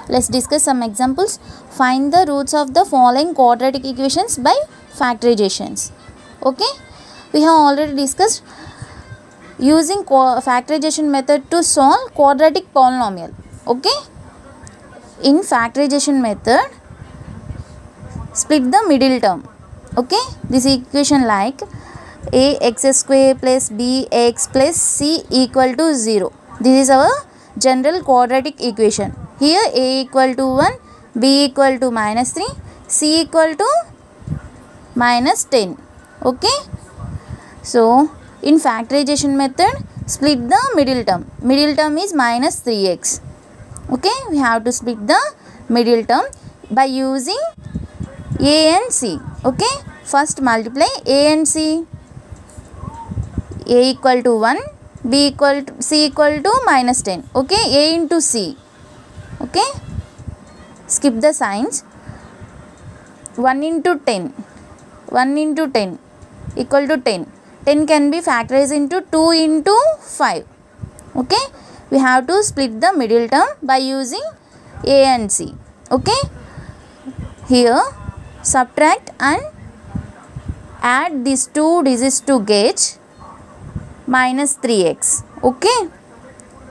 Let's discuss some examples. Find the roots of the following quadratic equations by factorizations. Okay, we have already discussed using factorization method to solve quadratic polynomial. Okay, in factorization method, split the middle term. Okay, this equation like ax square plus bx plus c equal to 0. This is our general quadratic equation. Here a equal to 1, b equal to minus 3, c equal to minus 10. Okay, so in factorization method, split the middle term. Middle term is minus 3x. Okay, we have to split the middle term by using a and c. Okay, first multiply a and c. A equal to 1, b equal to c equal to minus 10. Okay, a into c. Okay, skip the signs. 1 into 10. 1 into 10 equal to 10. 10 can be factorized into 2 into 5. Okay, we have to split the middle term by using a and c. Okay, here subtract and add these two digits to get minus 3x. Okay,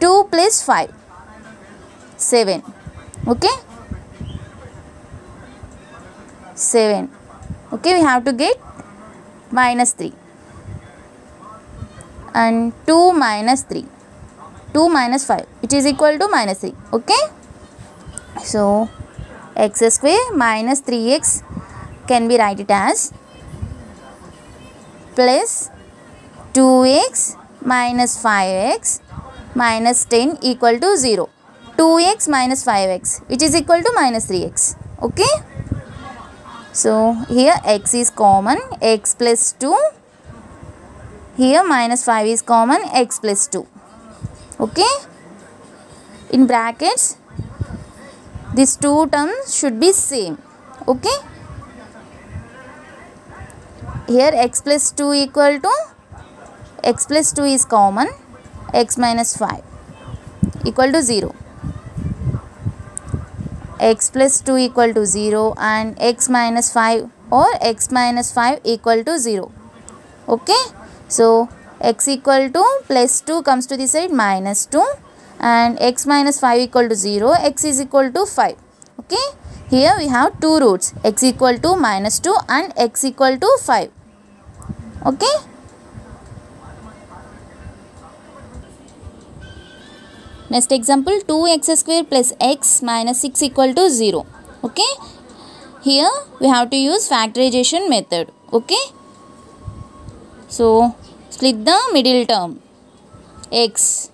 2 plus 5, 7. Okay, 7. Okay, we have to get minus 3 and 2 minus 3, 2 minus 5, it is equal to minus 3. Okay, so x square minus 3x can be write it as plus 2x minus 5x minus 10 equal to 0. 2x minus 5x which is equal to minus 3x. Okay, so here x is common, x plus 2. Here minus 5 is common, x plus 2. Okay, in brackets these two terms should be same. Okay, here x plus 2 equal to x plus 2 is common, x minus 5 equal to 0. X plus 2 equal to 0 and x minus 5 or x minus 5 equal to 0. Okay, so x equal to plus 2 comes to this side minus 2 and x minus 5 equal to 0, x is equal to 5. Okay, here we have two roots, x equal to minus 2 and x equal to 5. Okay, next example, 2x square plus x minus 6 equal to 0. Okay, here we have to use factorization method. Okay, so split the middle term x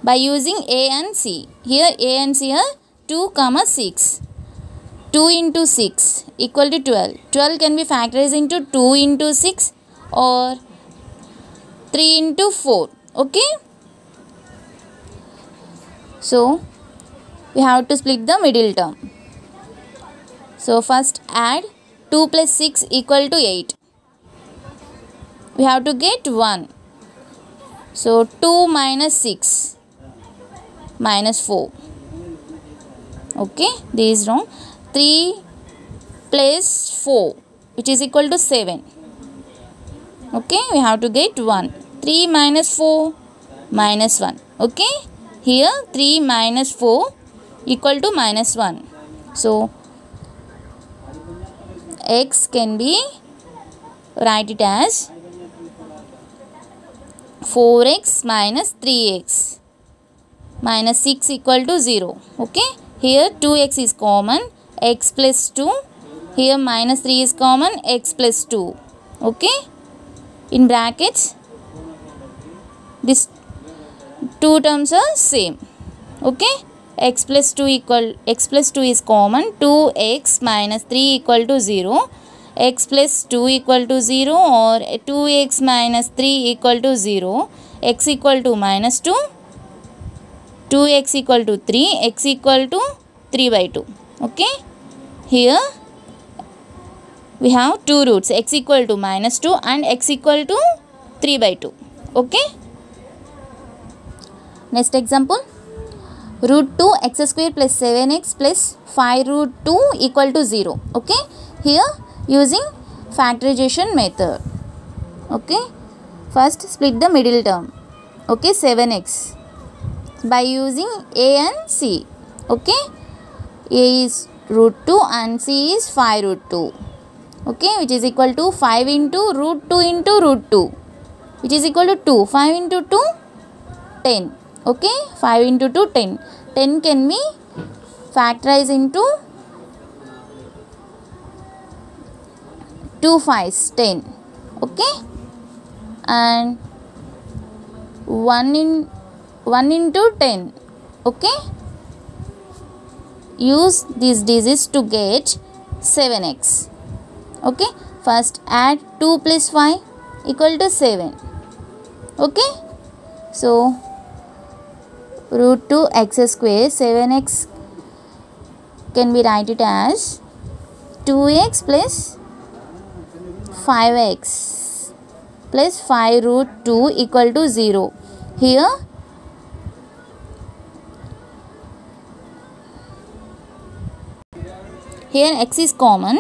by using a and c. Here a and c are 2 comma 6. 2 into 6 equal to 12. 12 can be factorized into 2 into 6 or 3 into 4. Okay, so we have to split the middle term. So first add 2 plus 6 equal to 8. We have to get 1. So 2 minus 6 minus 4. Okay, this is wrong. 3 plus 4 which is equal to 7. Okay, we have to get 1. 3 minus 4 minus 1. Okay, here 3 minus 4 equal to minus 1. So x can be write it as 4x minus 3x minus 6 equal to 0. Okay, here 2x is common, x plus 2. Here minus 3 is common, x plus 2. Okay, in brackets these two terms are same. Okay, x plus 2 is common, 2x minus 3 equal to 0. X plus 2 equal to 0 or 2x minus 3 equal to 0. X equal to minus 2. 2x equal to 3. X equal to 3 by 2. Okay, here we have two roots, x equal to minus 2 and x equal to 3 by 2. Okay, next example, root 2 x square plus 7x plus 5 root 2 equal to 0. Okay, here using factorization method. Okay, first split the middle term. Okay, 7x by using a and c. Okay, a is root 2 and c is 5 root 2. Okay, which is equal to 5 into root 2 into root 2, which is equal to 2. 5 into 2, 10. Okay, 5 into 2, 10. 10 can be factorized into 2 5s, 10. Okay, and 1 into 10. Okay, use these digits to get 7x. Okay, first add 2 plus 5 equal to 7. Okay, so root 2 x square, 7x can be written as 2x plus 5x plus 5 root 2 equal to 0. Here x is common,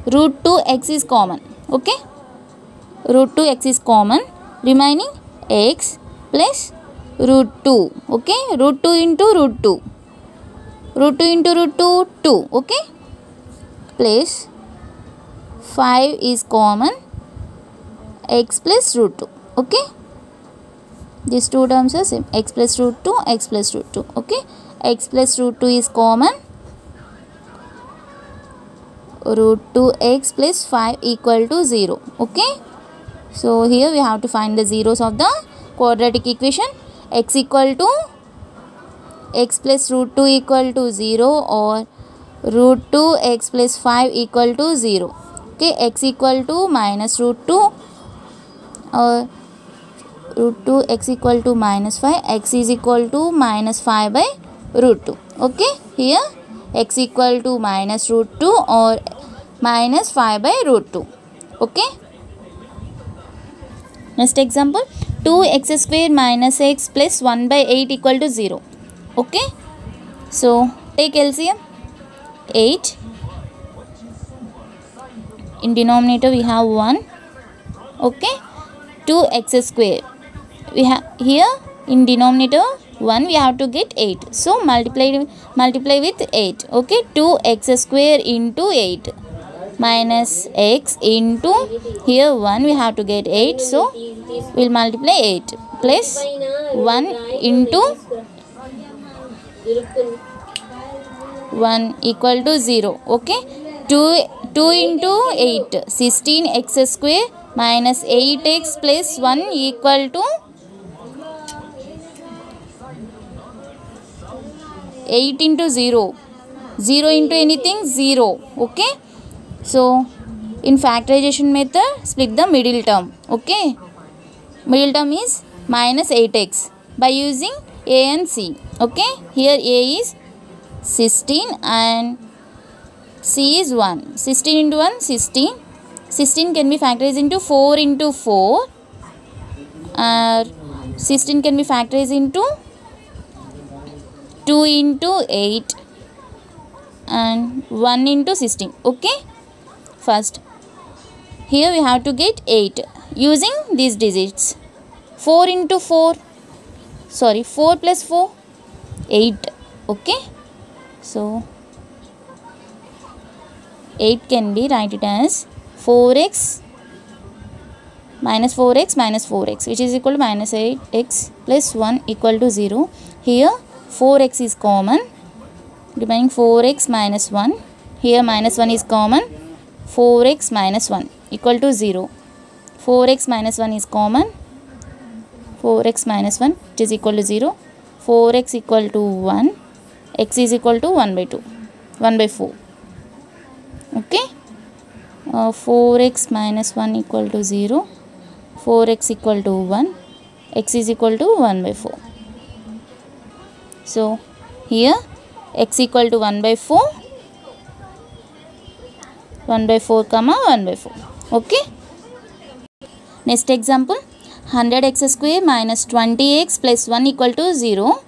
root 2 x is common. Okay, root 2 x is common, remaining x plus root 2. Okay, root 2 into root 2, root 2 into root 2, 2. Okay, place 5 is common, x plus root 2. Okay, these two terms are same, x plus root 2, x plus root 2. Okay, x plus root 2 is common, root 2x plus 5 equal to 0. Okay, so here we have to find the zeros of the quadratic equation. X equal to x plus root 2 equal to 0 or root 2 x plus 5 equal to 0. Okay, x equal to minus root 2 or root 2 x equal to minus 5, x is equal to minus 5 by root 2. Okay, here x equal to minus root 2 or minus 5 by root 2. Okay, next example, 2x square minus x plus 1 by 8 equal to 0. Okay, so take LCM. 8 in denominator we have 1. Okay, 2x square we have here in denominator 1, we have to get 8, so multiply with 8. Okay, 2x square into 8 minus x into here 1, we have to get 8, so we'll multiply 8 plus 1 into 1 equal to 0. Okay, 2 into 8, 16x square minus 8x plus 1 equal to 8 into 0. 0 into anything, 0. Okay, so in factorization method, split the middle term. Okay, middle term is minus 8x by using a and c. Okay, here a is 16 and c is 1. 16 into 1, 16. 16 can be factorized into 4 into 4. 16 can be factorized into 2 into 8 and 1 into 16. Okay, first here we have to get 8 using these digits. 4 into 4, sorry, 4 plus 4, 8. Okay, so 8 can be written as 4x minus 4x, which is equal to minus 8x plus 1 equal to 0. Here 4x is common, remaining 4x minus 1. Here minus 1 is common, 4x minus 1 equal to 0. 4x minus 1 is common, 4x minus 1, which is equal to 0. 4x equal to 1, x is equal to 1 by 2, 1 by 4. Okay, 4x minus 1 equal to 0, 4x equal to 1, x is equal to 1 by 4. So here x equal to 1 by 4, 1 by 4 comma 1 by 4. Okay, next example, 100x square minus 20x plus 1 equal to 0.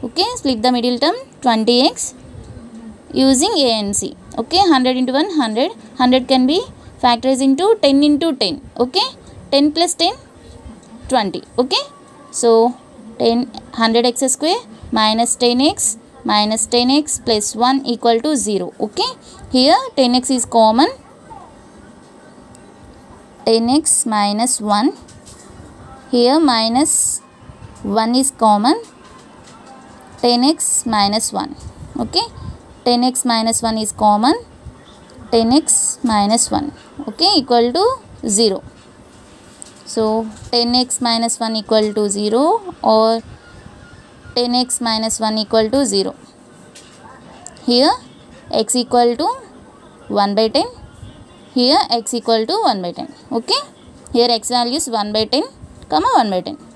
Okay, split the middle term 20x using a and c. Okay, 100 into 1 100. 100 can be factorized into 10 into 10. Okay, 10 plus 10 20. Okay, so 100x square minus 10x plus 1 equal to 0. Okay, here 10x is common. 10x minus 1. Here minus 1 is common. 10x minus 1. Okay, 10x minus 1 is common. 10x minus 1. Okay, equal to 0. So 10x minus 1 equal to 0 or 10x minus 1 equal to 0. Here x equal to 1 by 10. Here x equal to 1 by 10. Okay, here x value is 1 by 10 comma 1 by 10.